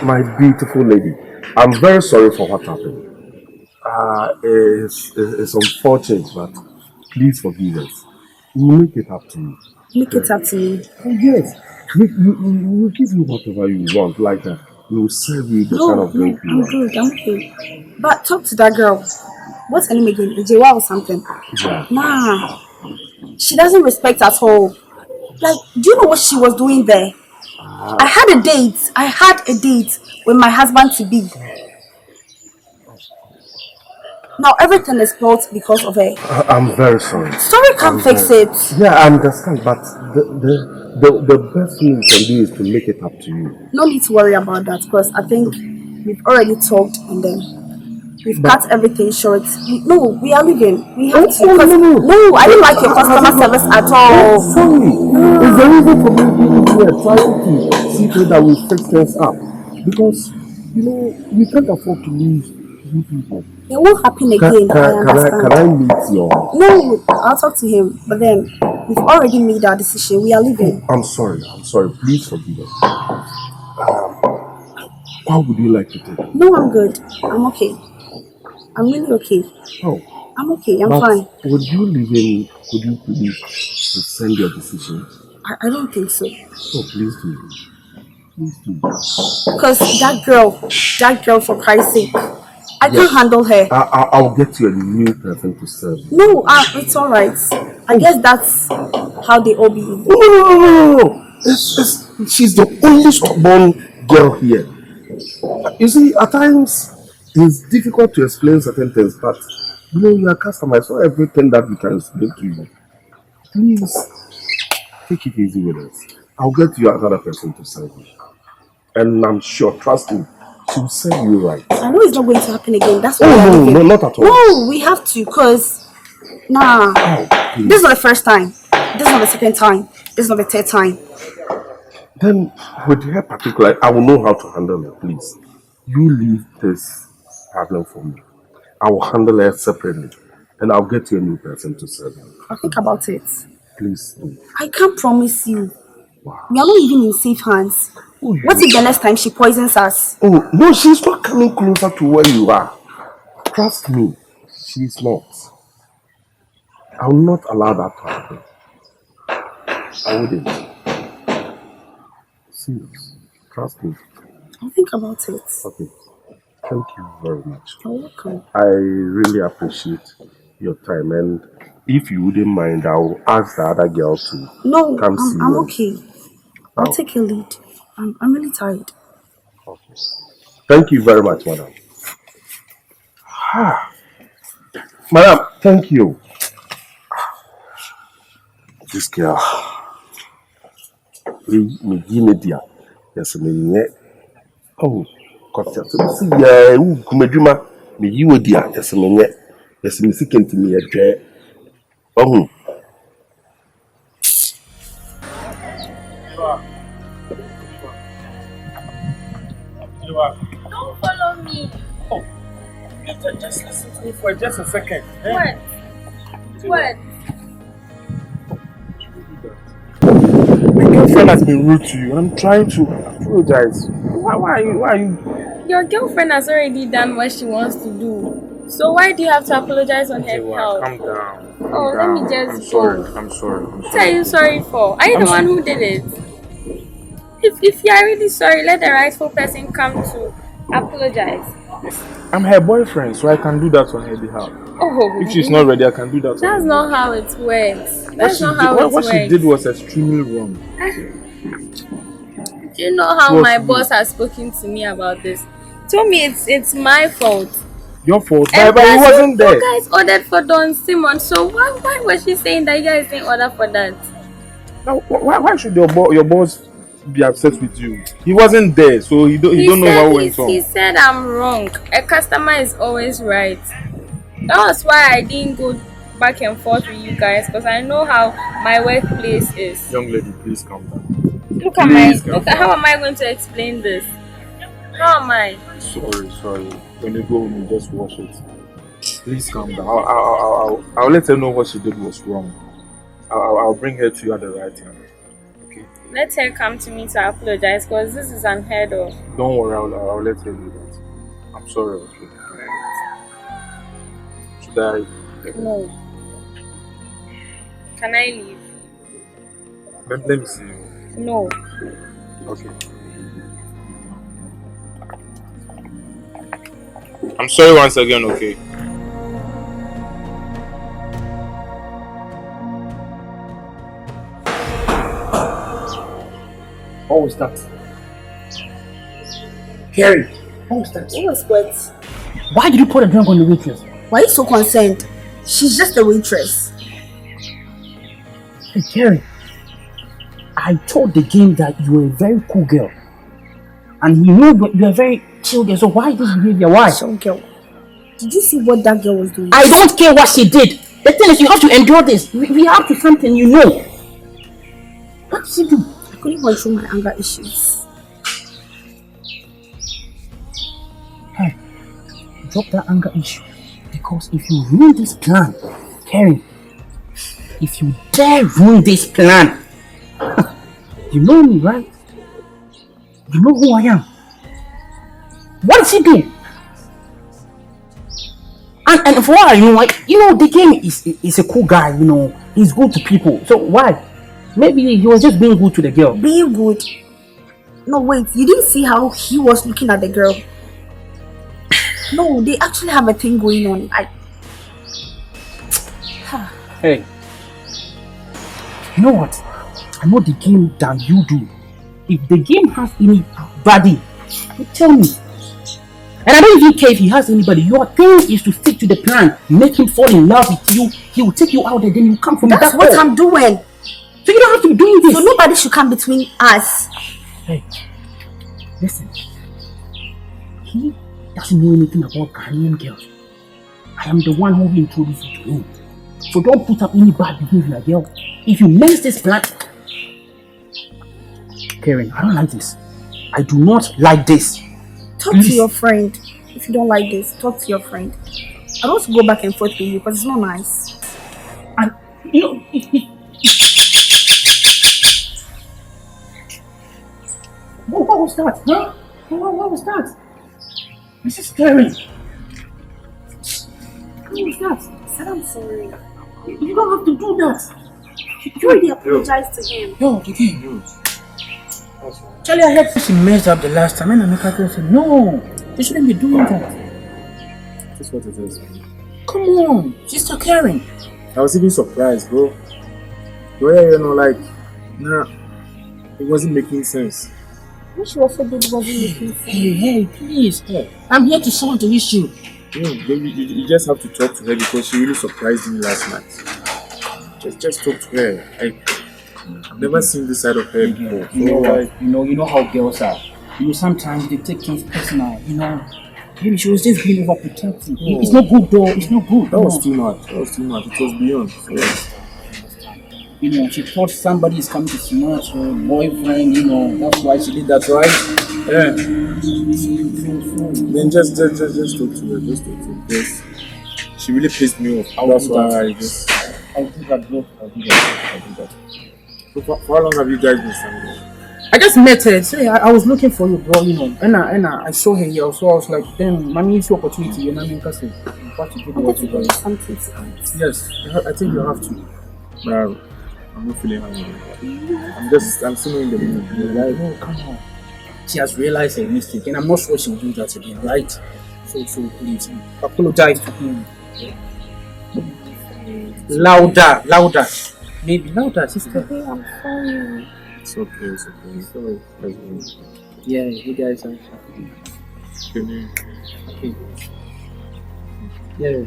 My beautiful lady, I'm very sorry for what happened. It's unfortunate, but please forgive us. We'll make it up to you. Make it up to you. Oh, yes. We'll give you whatever you want. Like we'll serve you the kind of drink you want. I'm okay. But talk to that girl. What's her name again? Iddi or something? Yeah. Nah. She doesn't respect at all. Like, do you know what she was doing there? I had a date with my husband to be. Now everything is spoiled because of her. I'm very sorry. Sorry can't fix it. Yeah, I understand, but the best thing you can do is to make it up to you. No need to worry about that because I think we've already talked and then we've cut everything short. No, we are leaving. We have to. No, I don't like your customer service at all. Sorry. It's the reason for me being here, trying to see to it that we fix things up. Because, we can't afford to lose you people. It won't happen again. Can I meet your... No, I'll talk to him. But then, we've already made our decision. We are leaving. I'm sorry. Please forgive us. How would you like to take it? No, I'm good. I'm okay. I'm really okay. Oh. I'm okay. I'm fine. Would you please send your decision? I don't think so. Oh, please do. Please do. Because that girl, for Christ's sake, I can't handle her. I'll get you a new person to serve. No, it's alright. I guess that's how they all be. No. She's the only stubborn girl here. You see, at times, it's difficult to explain certain things, but you're a customer, so everything that we can explain to you. Please, take it easy with us. I'll get you another person to serve you. And I'm sure, trust me, she'll serve you right. I know it's not going to happen again. That's why no, not at all. No, we have to, because, this is not the first time. This is not the second time. This is not the third time. Then, with her particular, I will know how to handle her, please. You leave this problem for me. I will handle her separately. And I'll get you a new person to serve you. I'll think about it. Please do. I can't promise you. Wow. We are not even in safe hands. What if the next time she poisons us? Oh, no, she's not coming closer to where you are. Trust me, she's not. I will not allow that to happen. I wouldn't. Serious. Trust me. I'll think about it. Okay. Thank you very much. You're welcome. I really appreciate your time, and if you wouldn't mind, I'll ask the other girl to come see you. I'm okay. I'll take your lead. I'm really tired. Okay. Thank you very much, madam. Madam, thank you. This girl. me dia. Yes, me oh, cause see ya kumedwuma me yi wo dia. Yes, me yes, me Scanty me adwa. Oh. Don't follow me. Oh, just listen to me for just a second. What? What? My girlfriend has been rude to you, and I'm trying to apologize. Why are you? Your girlfriend has already done what she wants to do. So why do you have to apologize on her behalf? Calm down. Oh, let me just go. I'm sorry. What are you sorry for? Are you the one who did it? If you are really sorry, let the rightful person come to apologize. I'm her boyfriend, so I can do that on her behalf. Oh, if she's not ready, I can do that. That's not how it works. That's not how it works. What she did was extremely wrong. Do you know how my boss has spoken to me about this? Told me it's my fault. Your fault, but he wasn't there. You guys ordered for Don Simon, so why was she saying that you guys didn't order for that? Now, why should your boss be upset with you? He wasn't there, so he don't know what went on. He said I'm wrong. A customer is always right. That was why I didn't go back and forth with you guys, because I know how my workplace is. Young lady, please calm down. Look at how am I going to explain this? How am I? Sorry. When you go home, you just wash it. Please calm down. I'll let her know what she did was wrong. I'll bring her to you at the right time. Okay. Let her come to me to apologize, because this is unheard of. Don't worry, I'll let her do that. I'm sorry. Okay. Should I? No. Can I leave? Let me see you. No. Okay. I'm sorry once again, okay? What was that? Harry, what was that? What was what? Why did you pour a drink on the waitress? Why are you so concerned? She's just a waitress. Hey, Carrie, I told the game that you were a very cool girl. And you know you're a very chill girl, so why this behavior? Why? Chill girl. Did you see what that girl was doing? I don't care what she did. The thing is, you have to endure this. We have to something, you know. What did she do? I couldn't control my anger issues. Hey, drop that anger issue. Because if you ruin this plan, Carrie, if you dare ruin this plan, you know me, right? You know who I am. What did she do? And for all you know, the game is a cool guy, you know. He's good to people. So why? Maybe he was just being good to the girl. Being good? No, wait. You didn't see how he was looking at the girl? No, they actually have a thing going on. Hey, you know what? I know the game than you do. If the game has anybody, you tell me. And I don't even care if he has anybody. Your thing is to stick to the plan. Make him fall in love with you. He will take you out there, then you come from That's what I'm doing. So you don't have to be doing this. So nobody should come between us. Hey, listen. He doesn't know anything about Ghanaian girls. I am the one who introduced you to him. So don't put up any bad behavior, girl. If you mess this plan... Karen, I don't like this. I do not like this. Talk to your friend. If you don't like this, talk to your friend. I don't want to go back and forth with you because it's not nice. And, you know... What was that? Huh? What was that? This is scary. What was that? Said I'm sorry. You don't have to do that. You already apologized to him. Yo, the game. Charlie, I heard she messed up the last time and Amaka said, no, you shouldn't be doing that. That's what it is. Come on, Sister Karen. I was even surprised, bro. The way, it wasn't making sense. What she also did wasn't making sense. Hey, please. Hey. I'm here to solve the issue. You just have to talk to her because she really surprised me last night. Just talk to her. I've never seen this side of her before. You know how girls are. Sometimes they take things personal. Maybe she was just being overprotective. It's not good, though. It's not good. That was too much. It was beyond. She thought somebody is coming to snatch her boyfriend. That's why she did that, right? Yeah. Then just talk to her. Just talk to her. Yes. She really pissed me off. That's why I just. I'll do that, bro. I'll do that. So for how long have you guys been standing? I just met her. So I was looking for you, bro. And I saw her here. So I was like, damn, mommy, it's your opportunity. And I mean, because what you do, what you do. Yes, I think you have to. I'm not feeling hungry. I'm still in the mood. No, come on. She has realized her mistake, and I'm not sure she will do that again, right? So please, apologize to him. Louder. Maybe louder, sister. I'm sorry. It's okay. Sorry. Yeah, you guys are happy. Okay. Yeah.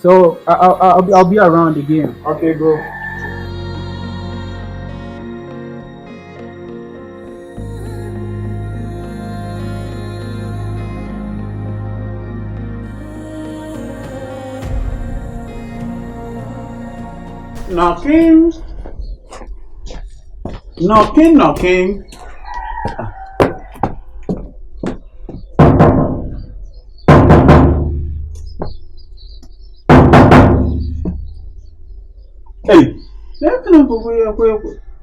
So I'll be around again. Okay, bro. Knocking. Hey, let's not go away.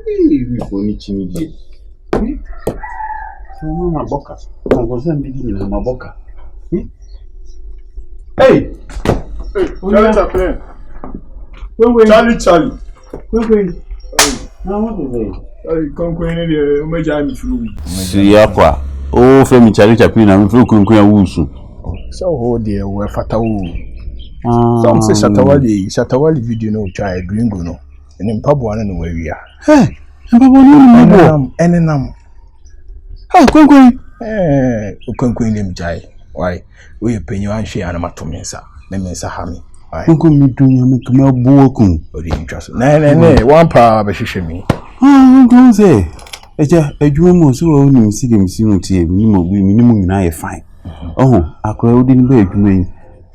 We go need to Mama Boka. I'm going to be in my Boka. Hey, Charlie. Now what is it? Come here, Majami through. Siakwa. Oh, Femi Charlie Chaplin, I'm through Kunkuya Wusu. So, oh dear, we're Fatau. Some say Shatawali video no try gringo no. And in Pabua and where we are. Hey, Enenam. Hey, Kunkuin them jai. Why? We pay you and share anamatomensa. Nemensa Hami. Kunkum me do you make me a boakum? Or the interest. Nay, one power beshish me. Don't say. A dream so only see them minimum I fine. Oh, I crowd in bed me.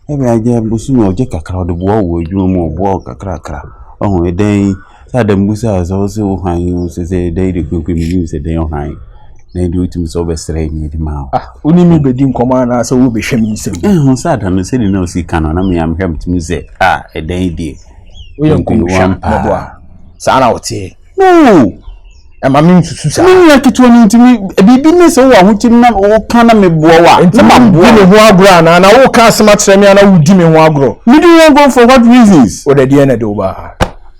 Every idea Busu or Jack a crowd of war with you more walk a cracker. Oh, a day. Sadam Busa is also high, says a day the cooking news a day on high. They do it so best near the mouth. Only me bedim command so will be shaming some. Sad, I'm saying no see canon. I mean, I'm happy to say, a day dear. We don't go one power. Sana would say, no. And my means to say, like it went to me, a business or which in all kind of me boa. And I'm going to ground and I will cast much semi and I will dim in Wagro. You do go for what reasons? Or the end of over.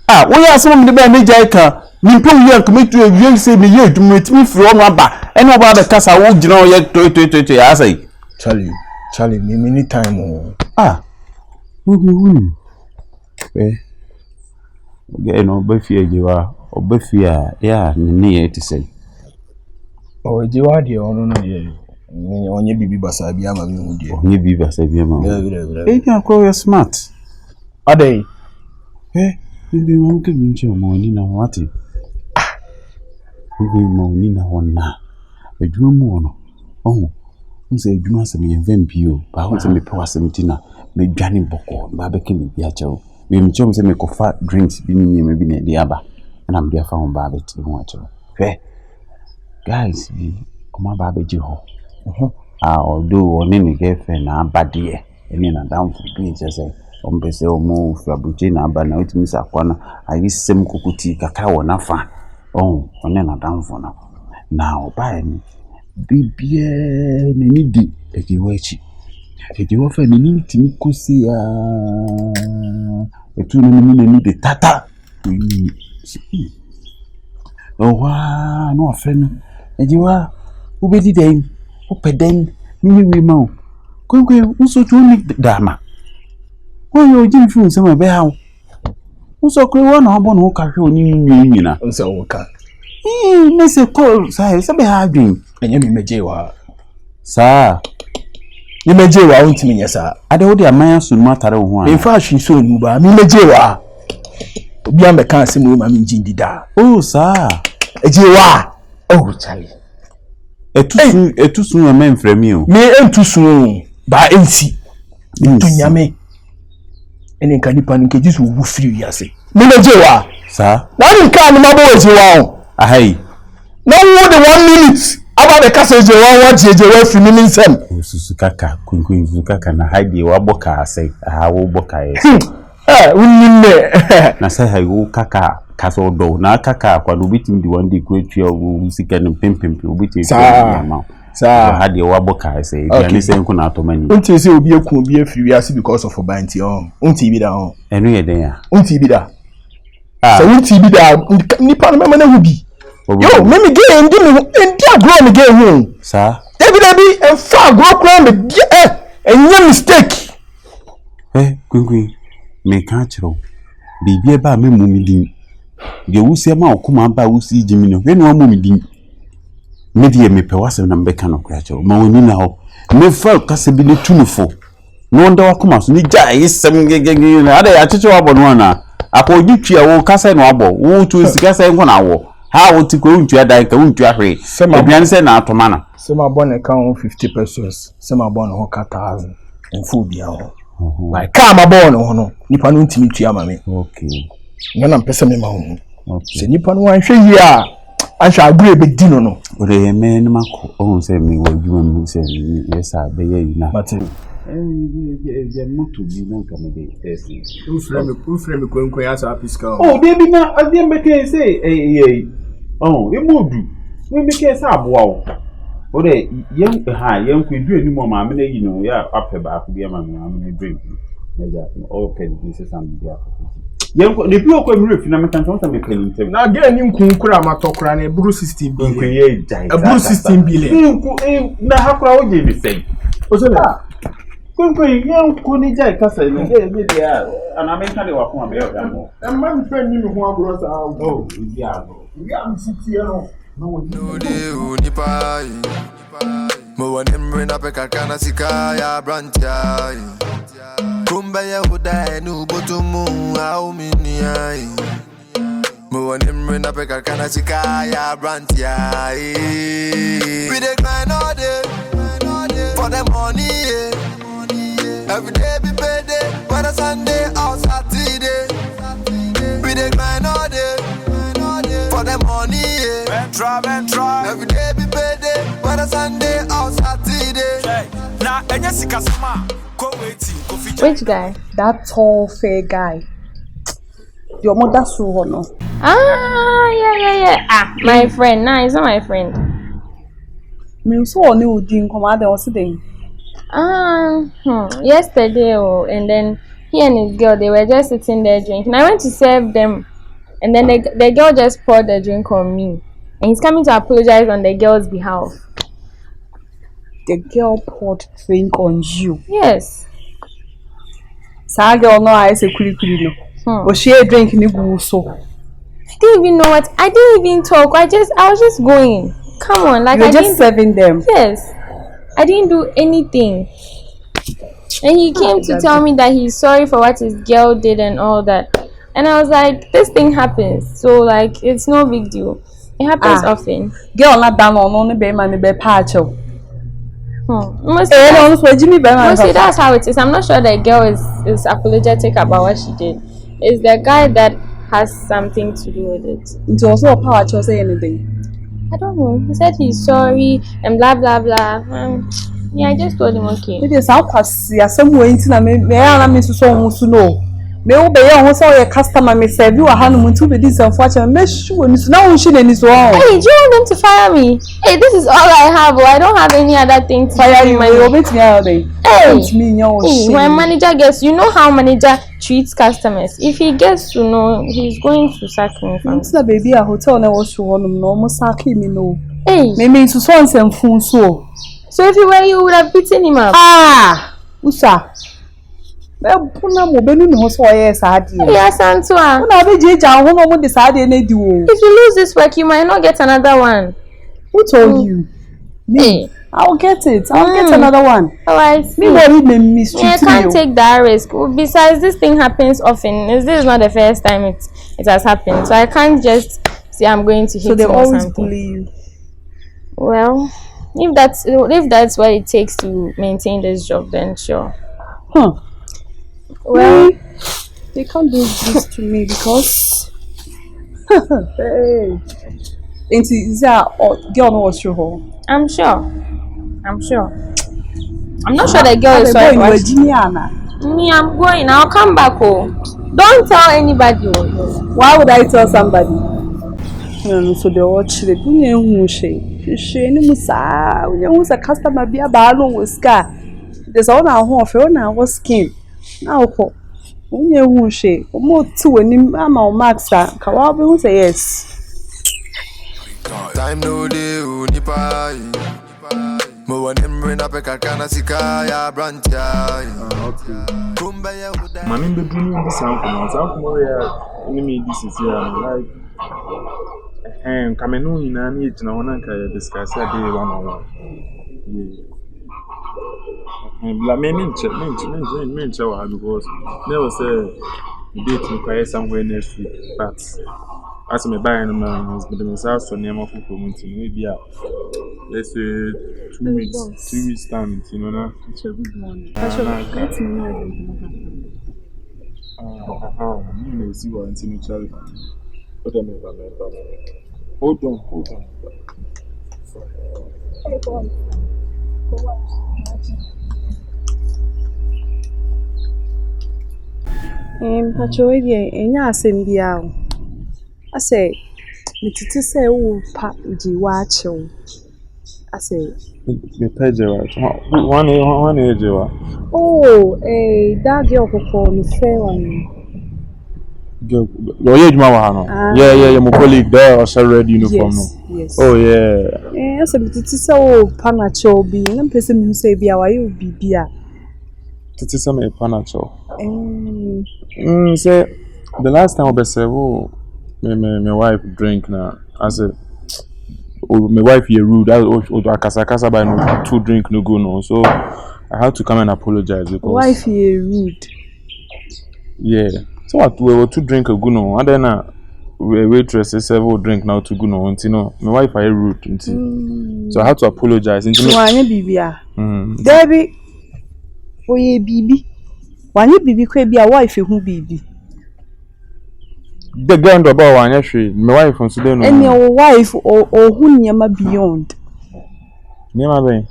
We are some of the band Jaika. You commit to a young say me to meet me from Rabba. And about the cast I won't know yet to I say. Charlie, me many time. No, Buffy, you are, or Buffy, yeah, near to say. Oh, you are the honor, on your baby Basabiama, you be Basabiama. They can call you smart. Are they? You won't give me your money now, what? We money now on now. A dream one. Oh, who say you must be a vampire, but I want to be power 17. May Johnny Boko, Barbecue, Yacho. We may jump and make a fat drinks being maybe near the Abba, and I'm there found barbecue. Guys, my barbecue. Although on any girlfriend, I'm bad dear, and then I'm down for the beach as a Ombese move for Butina, but now it means I use some cookie cacao na fan. Oh, and then I'm down for now. Now, buy me. Be Iddi, if you watch it. If you offer me to see a 2 minutes, the tata. Oh, wow, no friend. And you are who be the dame, who pedant, me we mow. Go, also to make the dama. Oh, you're doing from some of the also, crew one or one who carry on you, so okay. Miss a call, sir, some having, and you may jail, sir. You may jail out to me, yes, sir. I don't know the man soon matter one. In fact, she soon move. Me may jail. Obi am can say mo ma me njindi da. Oh sir. Ejewa. Oh Charlie. Etu sun ya men frame o. Me entu sun ba ensi. Tu nyame. Ene kan nipa nke jisu wu free yase. Me na jewa. Sir. Na ni kan ma bo ejewa o. Ahai. No wo the 1 minute. Aba the kasa ejewa wa jejewa fi mi nsem. Susu kaka kunkun susu kaka na haide wa boka asai. Aha wo boka yes. Unime. Na say ha wo kaka kaso do na kaka kwa do bitim di one day create wo sika no pempem obitim sa haide wa boka asai. Yani say nko na atomani. Unti say obi eku obi afiri asi because of obanti on. Unti bi da on. Enu ye den ya. Unti bi da. So unti bi da nipa no mema na hubi. Yo, me get ndi agro me get hu. Sir. Debi en fa agro kro me enye mistake. Kunkun me ka chiro. Bibi e ba me mumidin. De wusi ma okuma ba wusi jimi no. We no mumidin. Me die me pe wasem na mbeka no kra chiro. Ma woni na ho. Me fa kase bi ne tunufo. No nda wakuma so ni ja yesem gegege na ada ya chicho abo no na. Akoji twa wo kase no abo. Wo tu sika se nko na wo. Ha wo ti ko untua dan ka untua hwe. Ebian se na atoma na. Se ma bon ka 50 pesos. Se ma bon ho ka 1000. Enfu bia ho. Like ka ma bon ho no. Nipa no ntimi tua ma me. Okay. Na mpesa me ma ho. Okay. Se nipa no anhwe yi a anhwe agre be di no no. Ore me ni mako. O se mi wo dwuma mu se yesa be ye na. Mate. Je moto bi na ka me de tesi. Ufreme kwenkwen ya sa piska. Oh, they be na as dem make say oh, e modu. We make say aboa wo. O de yen kwedu anim ma me na yi no ya apɛ ba ko bi ma me na drink. Na ja o pen this is some dia. Yen ko ne bi o ko mi refi na me kan so me kan ntem. Na ge anim kunkura matokura na buru 16 bi. Nkwe ye jai. Buru 16 bi le. Na hakura o je bi sei. O so na Kunkun yen ko ni jai kasa ni be dia ana me kan de wa ko ma be o da mo. E ma mi fe ni mi ho agoro sa. Oh, dia agoro. Ya mi siti no. No de unipa. Mo wanem rena pe kakana sikaya brantia. Kumbe ya huda enu botumu au miniai. Mo wanem rena pe kakana sikaya brantia. We dey grind all day for the money. Every day be payday, whether Sunday or Saturday. We dey grind all day for the money. Try. Every day be payday, whether Sunday or Saturday. Now, Which guy? That tall, fair guy. Your mother saw her, no? Yeah. My friend. Nah, he's not my friend. Me saw only with you come out there was sitting. Yesterday, and then he and his girl, they were just sitting there drinking. I went to serve them, and then the girl just poured the drink on me, and he's coming to apologize on the girl's behalf. The girl poured drink on you? Yes. Sa girl no I say kuri no. But she drink ni go so. I didn't even know what. I didn't even talk. I was just going. Come on, like you're I just didn't serving them. Yes. I didn't do anything. And he came to tell me that he's sorry for what his girl did and all that. And I was like, this thing happens. So, like, it's no big deal. It happens often. Girl not down on the bay man be pacho. Mostly that's how it is. I'm not sure the girl is apologetic about what she did. It's the guy that has something to do with it. It's also a power to say anything. I don't know. He said he's sorry and blah blah blah. Yeah, I just told him okay. It is how pass ya some way into me so no. Me obey on so your customer me serve you a hand to be this unfortunate. Make sure now we shouldn't is wrong. Hey, do you want them to fire me? Hey, this is all I have. I don't have any other thing to fire you. My when manager gets, you know how manager treats customers. If he gets to know, he's going to sack me. It's the baby a hotel na was one no almost sack me no. Hey, me mean to so and phone so. So if you were, you would have beaten him up. Usa. Puna mo benu no so yes adi. Yes, Asantewaa. Una be jeja ho no mo decide na di o. If you lose this work, you might not get another one. Who told you? Me, I'll get it. I'll get another one. Oh, I see. Me, worry me mistreat I can't take that risk. Besides, this thing happens often. This is not the first time it has happened. So I can't just say I'm going to hit so they him or always something. bully you. Well, if that's what it takes to maintain this job, then sure. Well, they can't do this to me because hey. Is that girl knows true? I'm sure. I'm not sure the girl is sorry for us. Me, I'm going. I'll come back home. Don't tell anybody. Why would I tell somebody? No, so they watch the She a customer be a balloon with scar. There's all our home for now was skin. Now, who she more two and him, I'm our master. Kawabi will say yes. Time no day, unipa. Mo want him bring up a kakana sikaya brancha. Mami be doing this sound more enemy this is here like kamenu ina ni ejina wona nka discuss day one on one. La me menche wa because never say date no kwai somewhere next week but as me buy no man has been the house for name of community maybe let's say 2 weeks time na It's a good morning. Let me know you see what I'm telling Hold on. Patrolling, enya asembia. I say, me say o pa ji wacho. I say, me page one oh, that girl for me fair one. Girl, yeah, my colleague there was red uniform. Yes. Oh yeah. I say, me say o panacho bi. Na person me say bi awa you bibia. Titi say me panacho. Say the last time I say, oh, my wife drink now. I said, oh, my wife here rude. I akasa by no 2 drink no go no. So I had to come and apologize because wife here rude. Yeah. So what we were 2 drink a go no, and then waitress say several drink now to go no. You know, my wife here rude. So I had to apologize. Wanya bibia. Debbie, oye bibi. Wanya bibi kwe bia wife who bibi. The girl ndo ba wanya hwe my wife on today no. And your wife or who nyama beyond. Nyama ben.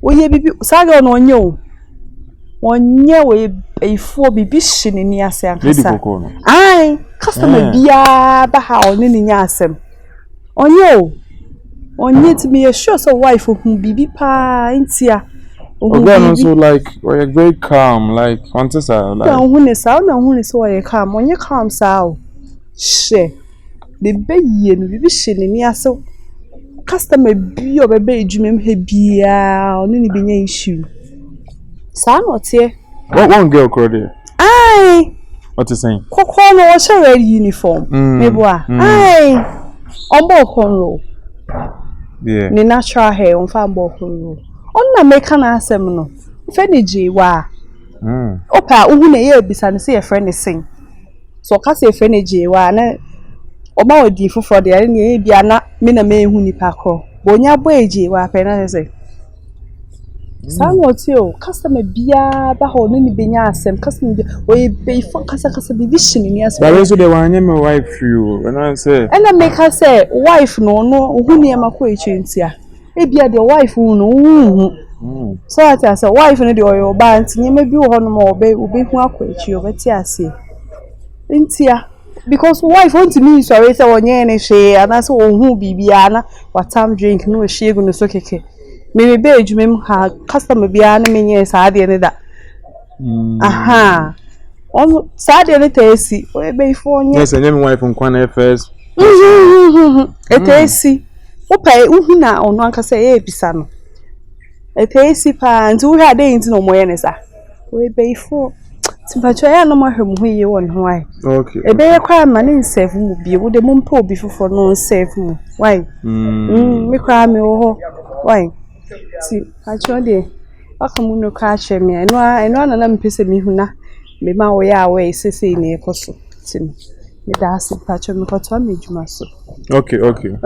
Oye bibi saga no onye onye we efo bibi hye ni ase ankasa. Ai, customer bia ba ha oni ni nya asem. Onye to me sure so wife who bibi pa ntia. Also like we're very calm, like Antessa like. No, who is so calm. When you calm, so she the baby and bibi hye ni ase. Customer bi obebe ejumem he bia oni ni bi nya issue. Sa no tie. What one girl called there? Aye. What is saying? Koko no wash red uniform. Meboa. Aye. Ombo konro. Yeah. Ni natural hair on fa ombo konro. Onna make na asem no. Fe ni jewa. Opa uhu na ye bisa ne se ye friend sing. So ka se friend jewa na oba odi foforo de na ye bia na me na me hu nipa kro. Bo nya bo ejewa pe na se. Sanotio, customer bia ba ho ni benya asem, customer we be for kasa be vision ni asem. But also the one my wife you, when I say. And I make her say wife no who ni amako echentia. E bia the wife no. So I say wife no the oyo ba ntinye me bi ho no ma obe hu akwachi obeti ase. Ntia because wife want to me so say onye ne hwe ana say ohun bibia na watam drink no hwe egu no so keke. Me be ejumem ha customer bia na menye saade ne da. Aha. On saade ne tesi o be ifo onye. Yes, and my wife on kwana first. Etesi. Opa uhu na onu anka say e bisa no. Etesi pa nti wo ha dey nti no moye ne sa. O be ifo. Timpacho ya no mahwe mu ye won ho ai. Okay. Ebe ye kwa ma ne save mu bi wo de mo mpa obi fofo no save mu. Why? Me kwa me wo ho. Why? Ti pacho de aka mu no ka hwe me eno na mpese mi hu na me ma wo ya we sese ne ekoso. Ti me da se pacho me ko to amejuma so. Okay. Okay.